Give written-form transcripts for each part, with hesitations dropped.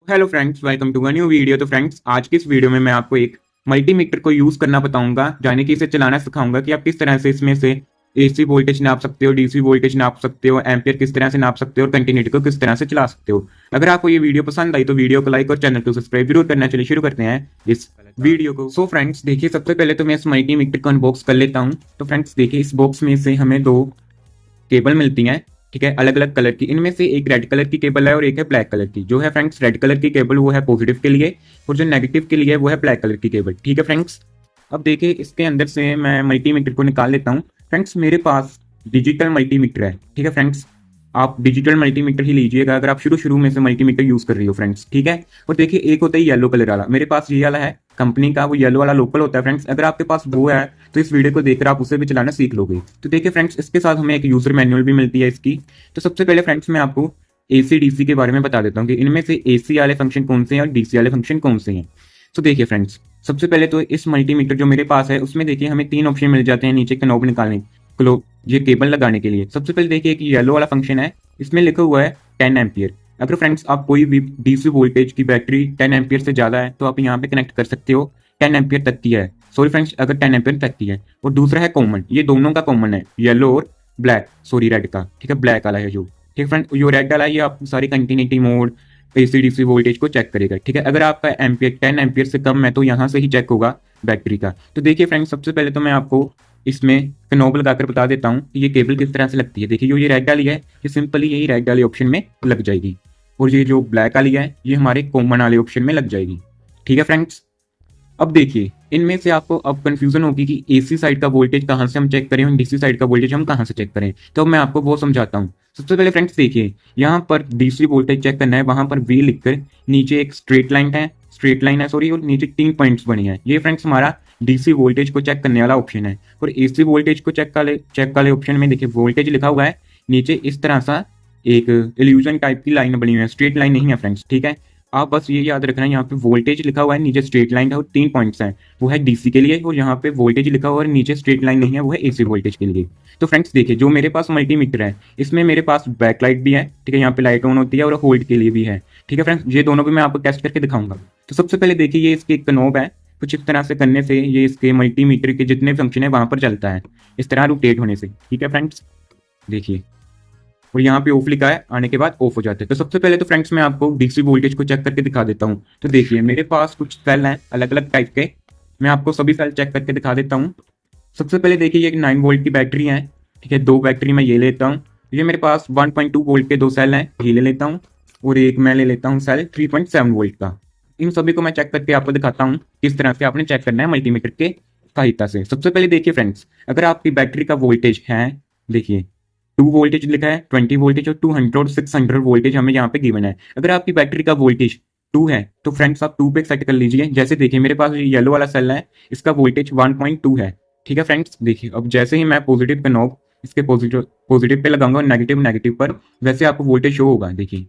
Hello friends, welcome to a new video. तो friends, आज की इस वीडियो में मैं आपको एक मल्टीमीटर को यूज करना बताऊंगा, यानी कि इसे चलाना सिखाऊंगा कि आप किस तरह से इसमें से एसी वोल्टेज नाप सकते हो, डीसी वोल्टेज नाप सकते हो, एम्पियर किस तरह से नाप सकते हो और कंटिन्यूटी को किस तरह से चला सकते हो। अगर आपको ये वीडियो पसंद आई तो वीडियो को लाइक और चैनल को सब्सक्राइब जरूर करना। चलिए शुरू करते हैं इस वीडियो को। सो फ्रेंड्स देखिए, सबसे पहले तो मैं इस मल्टीमीटर को अनबॉक्स कर लेता हूँ। तो फ्रेंड्स देखिए, इस बॉक्स में से हमें दो केबल मिलती हैं, ठीक है, अलग अलग कलर की। इनमें से एक रेड कलर की केबल है और एक है ब्लैक कलर की। जो है फ्रेंड्स रेड कलर की केबल वो है पॉजिटिव के लिए, और जो नेगेटिव के लिए वो है ब्लैक कलर की केबल, ठीक है फ्रेंड्स। अब देखिए, इसके अंदर से मैं मल्टीमीटर को निकाल लेता हूँ। फ्रेंड्स मेरे पास डिजिटल मल्टीमीटर है, ठीक है फ्रेंड्स। आप डिजिटल मल्टीमीटर ही लीजिएगा अगर आप शुरू शुरू में से मल्टीमीटर यूज कर रही हो फ्रेंड्स, ठीक है। और देखिए, एक होता है येलो कलर वाला, मेरे पास ये वाला है कंपनी का, वो येलो वाला लोकल होता है फ्रेंड्स। अगर आपके पास वो है तो इस वीडियो को देखकर आप उसे भी चलाना सीख लोगे। तो देखिए फ्रेंड्स, इसके साथ हमें एक यूजर मैनुअल भी मिलती है इसकी। तो सबसे पहले फ्रेंड्स मैं आपको एसी डीसी के बारे में बता देता हूँ कि इनमें से एसी वाले फंक्शन कौन से हैं और डीसी वाले फंक्शन कौन से हैं। तो देखिए फ्रेंड्स, सबसे पहले तो इस मल्टीमीटर जो मेरे पास है उसमें देखिए हमें तीन ऑप्शन मिल जाते हैं नीचे का नॉब निकालने को, ये केबल लगाने के लिए। सबसे पहले देखिए, एक येलो वाला फंक्शन है, इसमें लिखा हुआ है 10 एम्पियर। अगर फ्रेंड्स आप कोई भी डीसी वोल्टेज की बैटरी 10 एम्पियर से ज्यादा है तो आप यहाँ पे कनेक्ट कर सकते हो। 10 एम्पियर तक की है, सॉरी फ्रेंड्स, अगर 10 एम्पियर तक की है। और दूसरा है कॉमन, ये दोनों का कॉमन है, येलो और ब्लैक, सॉरी रेड का, ठीक है, ब्लैक वाला है जो, ठीक है फ्रेंड्स। जो रेड वाला है ये आप सारी continuity mode AC DC voltage को चेक करेगा, ठीक है। अगर आपका एम्पियर 10 एम्पियर से कम है तो यहाँ से ही चेक होगा बैटरी का। तो देखिए फ्रेंड्स, सबसे पहले तो मैं आपको इसमें नोब लगाकर बता देता हूँ कि ये केबल किस तरह से लगती है। देखिए, जो ये रेड वाली है ये सिंपली यही रेड वाले ऑप्शन में लग जाएगी, और ये जो ब्लैक वाली है ये हमारे कॉमन वाले ऑप्शन में लग जाएगी, ठीक है फ्रेंड्स। अब देखिए, इनमें से आपको अब कंफ्यूजन होगी कि एसी साइड का वोल्टेज कहाँ से हम चेक करें और डीसी साइड का वोल्टेज हम कहाँ से चेक करें। तो अब मैं आपको वो समझाता हूँ। सबसे पहले फ्रेंड्स देखिए, यहाँ पर डीसी वोल्टेज चेक करना है, वहां पर वी लिखकर नीचे एक स्ट्रेट लाइन है सॉरी, और नीचे 3 पॉइंट्स बने हैं। ये फ्रेंड्स हमारा डीसी वोल्टेज को चेक करने वाला ऑप्शन है। और एसी वोल्टेज को चेक वाले ऑप्शन में देखिए वोल्टेज लिखा हुआ है नीचे इस तरह सा एक इल्यूजन टाइप की लाइन बनी हुई है, स्ट्रेट लाइन नहीं है फ्रेंड्स, ठीक है। आप बस ये याद रखना है, यहाँ पे वोल्टेज लिखा हुआ है, नीचे स्ट्रेट लाइन है और 3 पॉइंट्स हैं, वो है डीसी के लिए। और यहाँ पे वोल्टेज लिखा हुआ है, नीचे स्ट्रेट लाइन नहीं है, वो है एसी वोल्टेज के लिए। तो फ्रेंड्स देखिए, जो मेरे पास मल्टीमीटर है इसमें मेरे पास बैक लाइट भी है, ठीक है, यहाँ पे लाइट ऑन होती है, और होल्ड के लिए भी है, ठीक है फ्रेंड्स। ये दोनों भी मैं आपको टेस्ट करके दिखाऊंगा। तो सबसे पहले देखिए, ये इसकी एक नॉब है, कुछ इस तरह से करने से ये इसके मल्टीमीटर के जितने फंक्शन है वहां पर चलता है, इस तरह रोटेट होने से, ठीक है फ्रेंड्स। देखिए, और यहाँ पे ऑफ लिखा है, आने के बाद ऑफ हो जाता है। तो सबसे पहले तो फ्रेंड्स मैं आपको डीसी वोल्टेज को चेक करके दिखा देता हूँ। तो देखिए, मेरे पास कुछ सेल हैं अलग अलग टाइप के, मैं आपको सभी सेल चेक करके दिखा देता हूँ। सबसे पहले देखिए, ये एक 9 वोल्ट की बैटरी है, ठीक है, 2 बैटरी मैं ये लेता हूँ। ये मेरे पास 1.2 वोल्ट के 2 सेल हैं, ये ले लेता हूँ। और एक मैं ले लेता हूँ सेल 3.7 वोल्ट का। इन सभी को मैं चेक करके आपको दिखाता हूँ किस तरह से आपने चेक करना है मल्टीमीटर के सहायता से। सबसे पहले देखिए फ्रेंड्स, अगर आपकी बैटरी का वोल्टेज है, देखिए 2 वोल्टेज लिखा है, 20 वोल्टेज और 200 और 600 वोल्टेज हमें यहाँ पे गिवन है। अगर आपकी बैटरी का वोल्टेज 2 है तो फ्रेंड्स आप 2 पे सेट कर लीजिए। जैसे देखिए, मेरे पास येलो वाला सेल है, इसका वोल्टेज 1.2 है, ठीक है फ्रेंड्स। देखिए, अब जैसे ही मैं पॉजिटिव पे नॉब इसके पॉजिटिव पे लगाऊंगा और नेगेटिव नेगेटिव पर, वैसे आपको वोल्टेज शो होगा। देखिए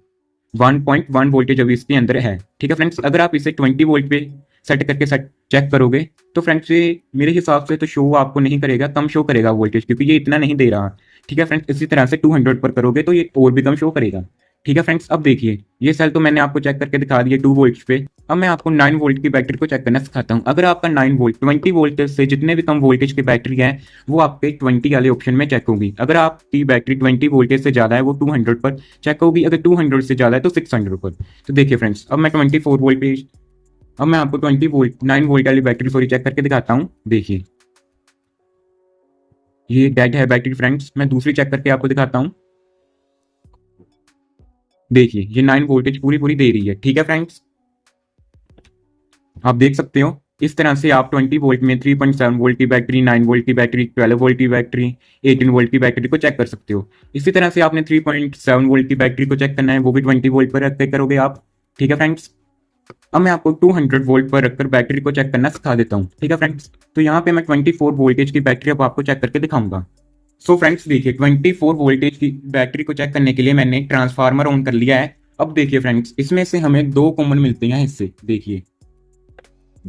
1.1 वोल्टेज अभी इसके अंदर है, ठीक है फ्रेंड्स। अगर आप इसे 20 वोल्ट पे सेट करके चेक करोगे तो फ्रेंड्स ये मेरे हिसाब से तो शो आपको नहीं करेगा, कम शो करेगा वोल्टेज, क्योंकि ये इतना नहीं दे रहा, ठीक है फ्रेंड्स। इसी तरह से 200 पर करोगे तो ये और भी कम शो करेगा, ठीक है फ्रेंड्स। अब देखिए, ये सेल तो मैंने आपको चेक करके दिखा दिया 2 वोल्ट पे। अब मैं आपको 9 वोल्ट की बैटरी को चेक करना सिखाता हूँ। अगर आपका 9 वोल्ट 20 वोल्ट से जितने भी कम वोल्टेज की बैटरी है वो आपके 20 वाले ऑप्शन में चेक होगी। अगर आपकी बैटरी 20 वोल्टेज से ज्यादा है वो 200 पर चेक होगी, अगर 200 से ज्यादा है तो 600 पर। तो देखिए फ्रेंड्स, अब मैं 24 वोल्ट पे, अब मैं आपको 20 वोल्ट 9 वोल्ट वाली बैटरी सॉरी चेक करके दिखाता हूँ। देखिए, ये डेड है बैटरी फ्रेंड्स। मैं दूसरी चेक करके आपको दिखाता हूँ। देखिए, ये 9 वोल्टेज पूरी पूरी दे रही है, ठीक है फ्रेंड्स। आप देख सकते हो, इस तरह से आप 20 वोल्ट में 3.7 वोल्ट की बैटरी, 9 वोल्ट की बैटरी, 12 वोल्ट की बैटरी, 18 वोल्ट की बैटरी को चेक कर सकते हो। इसी तरह से आपने 3.7 वोल्ट की बैटरी को चेक करना है, वो भी 20 वोल्ट पर रखकर करोगे आप, ठीक है फ्रेंड्स। अब मैं आपको 200 वोल्ट पर रखकर बैटरी को चेक करना सिखा देता हूँ, ठीक है फ्रेंड्स। तो यहाँ पे मैं 24 वोल्टेज की बैटरी अब आपको चेक करके दिखाऊंगा। सो फ्रेंड्स देखिए, 24 वोल्टेज की बैटरी को चेक करने के लिए मैंने ट्रांसफार्मर ऑन कर लिया है। अब देखिए फ्रेंड्स, इसमें से हमें 2 कॉमन मिलते हैं हिस्से, देखिए,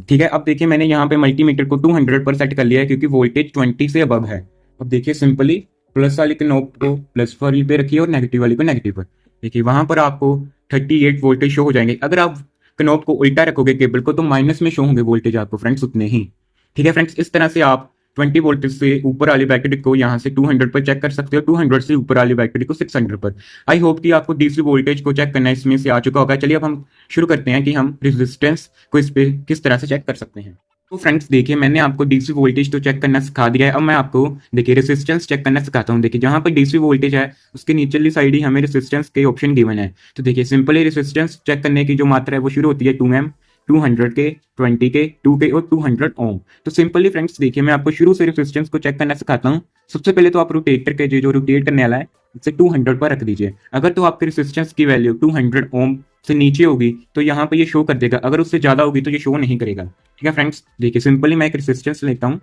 ठीक है। अब देखिए, मैंने यहाँ पे मल्टीमीटर को 200 पर सेट कर लिया है क्योंकि वोल्टेज 20 से अबव है। अब देखिए, सिंपली प्लस वाली के नोब को प्लस वाली पे रखिए और नेगेटिव वाली को नेगेटिव पर। देखिए वहां पर आपको 38 वोल्टेज शो हो जाएंगे। अगर आप नॉब को उल्टा रखोगे केबल को तो माइनस में शो होंगे वोल्टेज आपको फ्रेंड्स उतने ही। ठीक है फ्रेंड्स, इस तरह से आप 20 वोल्टेज से ऊपर वाली बैटरी को यहाँ से 200 पर चेक कर सकते हो, 200 से ऊपर वाली बैटरी को 600 पर। आई होप कि आपको डीसी वोल्टेज को चेक करना इसमें से आ चुका होगा। चलिए अब हम शुरू करते हैं कि हम रेजिस्टेंस को इस पे किस तरह से चेक कर सकते हैं। तो फ्रेंड्स देखिए, मैंने आपको डीसी वोल्टेज तो चेक करना सिखा दिया है। अब मैं आपको देखिए रेसिस्टेंस चेक करना सिखाता हूँ। देखिए जहाँ पर डीसी वोल्टेज है उसके नीचली साइड ही हमें रेसिस्टेंस के ऑप्शन गिवन है। तो देखिए सिंपली रेसिस्टेंस चेक करने की जो मात्रा है वो शुरू होती है 2 एम, 200 के, 20 के, 2 के और 200 ओम। तो सिंपली फ्रेंड्स देखिए मैं आपको शुरू से रेसिस्टेंस को चेक करना सिखाता हूँ। सबसे पहले तो आप रोटेटर के जो रोटेट करने वाला है इसे 200 पर रख दीजिए। अगर तो आपके रेसिस्टेंस की वैल्यू 200 ओम से नीचे होगी तो यहाँ पे ये शो कर देगा, अगर उससे ज्यादा होगी तो ये शो नहीं करेगा। ठीक है फ्रेंड्स, देखिए सिंपली मैं एक रेसिस्टेंस लेता हूँ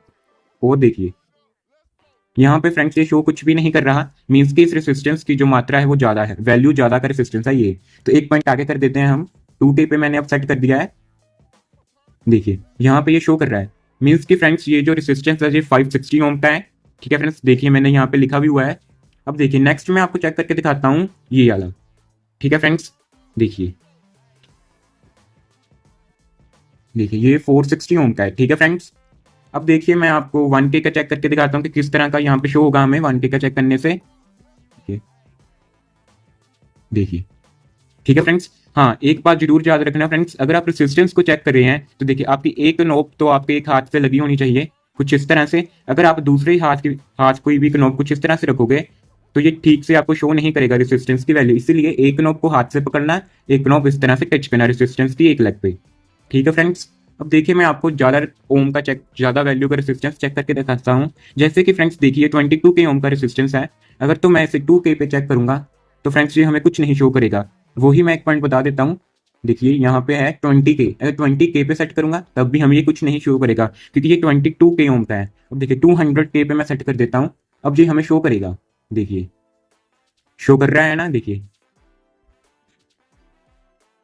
और देखिए यहाँ पे फ्रेंड्स ये शो कुछ भी नहीं कर रहा, मीन्स कि इस रेसिस्टेंस की जो मात्रा है वो ज्यादा है, वैल्यू ज्यादा का रेसिस्टेंस है ये। तो एक पॉइंट आगे कर देते हैं हम, 2K पे मैंने अब सेट कर दिया है। देखिए यहाँ पे ये शो कर रहा है, मीन्स कि फ्रेंड्स ये जो रेसिस्टेंस है ये 560 ओम का है। ठीक है फ्रेंड्स, देखिए मैंने यहाँ पे लिखा भी हुआ है। अब देखिए नेक्स्ट मैं आपको चेक करके दिखाता हूँ ये वाला। ठीक है फ्रेंड्स, देखिए देखिए ये 460 ओम का है। ठीक है फ्रेंड्स, अब देखिए मैं आपको 1K का चेक करके दिखाता हूँ कि किस तरह का यहाँ पे शो होगा हमें 1K का चेक करने से। देखिए ठीक है फ्रेंड्स, हाँ एक बात जरूर याद रखना फ्रेंड्स, अगर आप रेसिस्टेंस को चेक कर रहे हैं तो देखिए आपकी एक नोब तो आपके एक हाथ से लगी होनी चाहिए कुछ इस तरह से। अगर आप दूसरे हाथ कोई भी नोब कुछ इस तरह से रखोगे तो ये ठीक से आपको शो नहीं करेगा रेसिस्टेंस की वैल्यू, इसीलिए एक नोब को हाथ से पकड़ना, एक नोब इस तरह से टच करना रेसिस्टेंस की एक लेग पे। ठीक है फ्रेंड्स, अब देखिए मैं आपको ज्यादा ओम का चेक, ज्यादा वैल्यू का रेसिस्टेंस चेक करके दिखाता हूँ। जैसे कि फ्रेंड्स देखिए 22K ओम का रेसिस्टेंस है, अगर तो मैं इसे 2K पे चेक करूंगा तो फ्रेंड्स ये हमें कुछ नहीं शो करेगा। वही मैं एक पॉइंट बता देता हूँ, देखिए यहाँ पे है 20K, अगर 20K पे सेट करूंगा तब भी हमें ये कुछ नहीं शो करेगा क्योंकि ये 22K ओम का है। अब देखिए 200K पे मैं सेट कर देता हूँ, अब ये हमें शो करेगा। देखिए शो कर रहा है ना, देखिए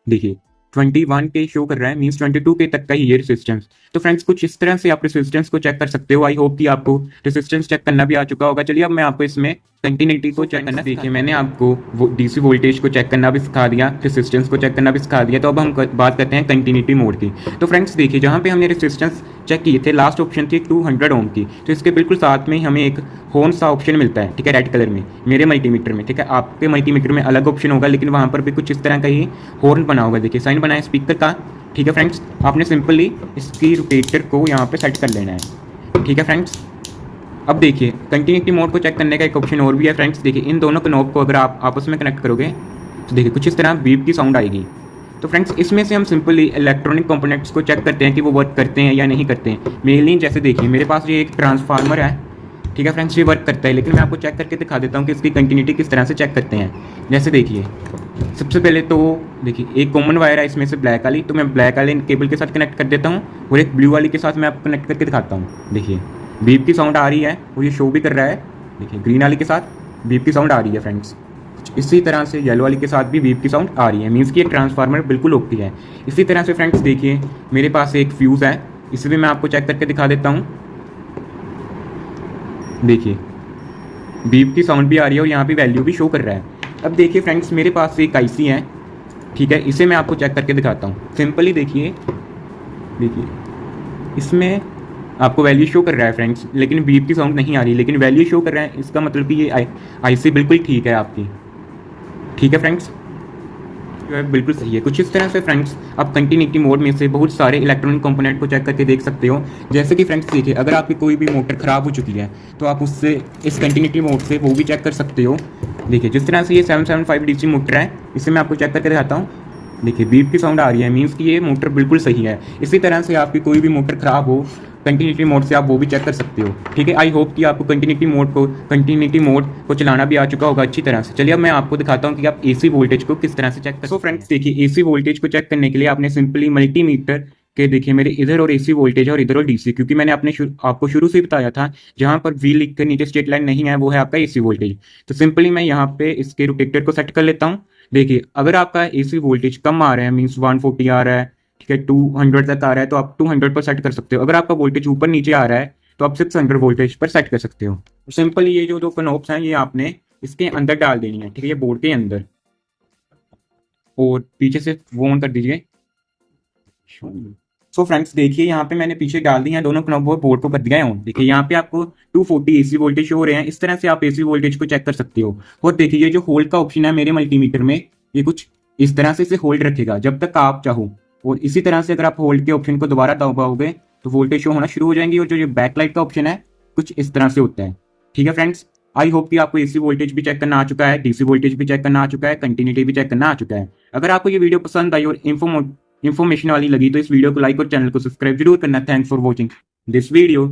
देखिए 21K शो कर रहा है, मीन्स 22K तक का ही ये रेसिस्टेंस। तो फ्रेंड्स कुछ इस तरह से आप रेसिस्टेंस को चेक कर सकते हो। आई होप कि आपको रेसिस्टेंस चेक करना भी आ चुका होगा। चलिए अब मैं आपको इसमें कंटिन्यूटी को चेक करना, देखिए मैंने आपको वो डीसी वोल्टेज को चेक करना भी सिखा दिया, रेसिस्टेंस को चेक करना भी सिखा दिया। तो अब हम बात करते हैं कंटिन्यूटी मोड की। तो फ्रेंड्स देखिए जहाँ पे हमने रेसिस्टेंस चेक किए थे लास्ट ऑप्शन थी 200 ओम की, तो इसके बिल्कुल साथ में ही हमें एक हॉर्न सा ऑप्शन मिलता है। ठीक है, रेड कलर में मेरे मल्टीमीटर में। ठीक है, आपके मल्टीमीटर में अलग ऑप्शन होगा लेकिन वहाँ पर भी कुछ इस तरह का ही हॉर्न बना होगा। देखिए साइन बना है स्पीकर का। ठीक है फ्रेंड्स, आपने सिंपली इसकी रोटेटर को यहाँ पे सेट कर लेना है। ठीक है फ्रेंड्स, अब देखिए कंटिन्यूटी मोड को चेक करने का एक ऑप्शन और भी है फ्रेंड्स। देखिए इन दोनों नॉब को अगर आप आपस में कनेक्ट करोगे तो देखिए कुछ इस तरह बीप की साउंड आएगी। तो फ्रेंड्स इसमें से हम सिंपली इलेक्ट्रॉनिक कंपोनेंट्स को चेक करते हैं कि वो वर्क करते हैं या नहीं करते हैं। मेनली जैसे देखिए मेरे पास ये एक ट्रांसफार्मर है। ठीक है फ्रेंड्स, ये वर्क करता है, लेकिन मैं आपको चेक करके दिखा देता हूँ कि इसकी कंटिन्यूटी किस तरह से चेक करते हैं। जैसे देखिए सबसे पहले तो देखिए एक कॉमन वायर है इसमें से ब्लैक वाली, तो मैं ब्लैक वाले केबल के साथ कनेक्ट कर देता हूँ और एक ब्लू वाली के साथ मैं आपको कनेक्ट करके दिखाता हूँ। देखिए बीप की साउंड आ रही है और ये शो भी कर रहा है। देखिए ग्रीन वाली के साथ बीप की साउंड आ रही है फ्रेंड्स। इसी तरह से येलो वाली के साथ भी बीप की साउंड आ रही है, मीन्स कि ये ट्रांसफार्मर बिल्कुल ओके है। इसी तरह से फ्रेंड्स देखिए मेरे पास एक फ्यूज़ है, इसे भी मैं आपको चेक करके दिखा देता हूँ। देखिए बीप की साउंड भी आ रही है और यहाँ पे वैल्यू भी शो कर रहा है। अब देखिए फ्रेंड्स मेरे पास एक आईसी है। ठीक है, इसे मैं आपको चेक करके दिखाता हूँ। सिंपली देखिए इसमें आपको वैल्यू शो कर रहा है फ्रेंड्स, लेकिन बीप की साउंड नहीं आ रही, लेकिन वैल्यू शो कर रहा है। इसका मतलब कि ये आईसी बिल्कुल ठीक है आपकी। ठीक है फ्रेंड्स, जो है बिल्कुल सही है। कुछ इस तरह से फ्रेंड्स आप कंटिन्यूटी मोड में से बहुत सारे इलेक्ट्रॉनिक कंपोनेंट को चेक करके देख सकते हो। जैसे कि फ्रेंड्स देखिए अगर आपकी कोई भी मोटर ख़राब हो चुकी है तो आप उससे इस कंटिन्यूटी मोड से वो भी चेक कर सकते हो। देखिए जिस तरह से ये 775 DC मोटर है, इसे मैं आपको चेक करके दिखाता हूँ। देखिए बीप की साउंड आ रही है, मीन्स कि ये मोटर बिल्कुल सही है। इसी तरह से आपकी कोई भी मोटर ख़राब हो कंटिन्यूटी मोड से आप वो भी चेक कर सकते हो। ठीक है, आई होप कि आपको कंटिन्यूटी मोड को चलाना भी आ चुका होगा अच्छी तरह से। चलिए अब मैं आपको दिखाता हूँ कि आप एसी वोल्टेज को किस तरह से चेक कर। सो फ्रेंड्स देखिए एसी वोल्टेज को चेक करने के लिए आपने सिंपली मल्टीमीटर के देखिए मेरे इधर और एसी वोल्टेज है और इधर और डीसी, क्योंकि मैंने आपको शुरू से बताया था जहां पर वी लिख कर नीचे स्ट्रेट लाइन नहीं है वो है आपका एसी वोल्टेज। तो सिंपली मैं यहाँ पे इसके रोटेटर को सेट कर लेता हूँ। देखिए अगर आपका एसी वोल्टेज कम आ रहा है, मीन्स 140 आ रहा है, ठीक है 200 तक आ रहा है, तो आप 200 पर सेट कर सकते हो। अगर आपका वोल्टेज ऊपर नीचे आ रहा है तो आप 600 वोल्टेज पर सेट कर सकते हो। सिंपली ये जो दो कनॉब्स हैं ये आपने इसके अंदर डाल देनी है। ठीक है, ये बोर्ड के अंदर। और पीछे से वो ऑन कर दीजिए। सो फ्रेंड्स देखिए यहाँ पे मैंने पीछे डाल दी है दोनों नॉब और बोर्ड को कर दिया है ऑन। देखिए यहाँ पे आपको 240 एसी वोल्टेज हो रहे हैं। इस तरह से आप एसी वोल्टेज को चेक कर सकते हो। और देखिए ये जो होल्ड का ऑप्शन है मेरे मल्टीमीटर में, ये कुछ इस तरह से इसे होल्ड रखेगा जब तक आप चाहो। और इसी तरह से अगर आप होल्ड के ऑप्शन को दोबारा दबाओगे तो वोल्टेज शो होना शुरू हो जाएंगी। और जो ये बैकलाइट का ऑप्शन है कुछ इस तरह से होता है। ठीक है फ्रेंड्स, आई होप कि आपको एसी वोल्टेज भी चेक करना आ चुका है, डीसी वोल्टेज भी चेक करना आ चुका है, कंटिन्यूटी भी चेक करना आ चुका है। अगर आपको ये वीडियो पसंद आई और इन्फॉर्मेशन वाली लगी तो इस वीडियो को लाइक और चैनल को सब्सक्राइब जरूर करना। Thanks for watching this video.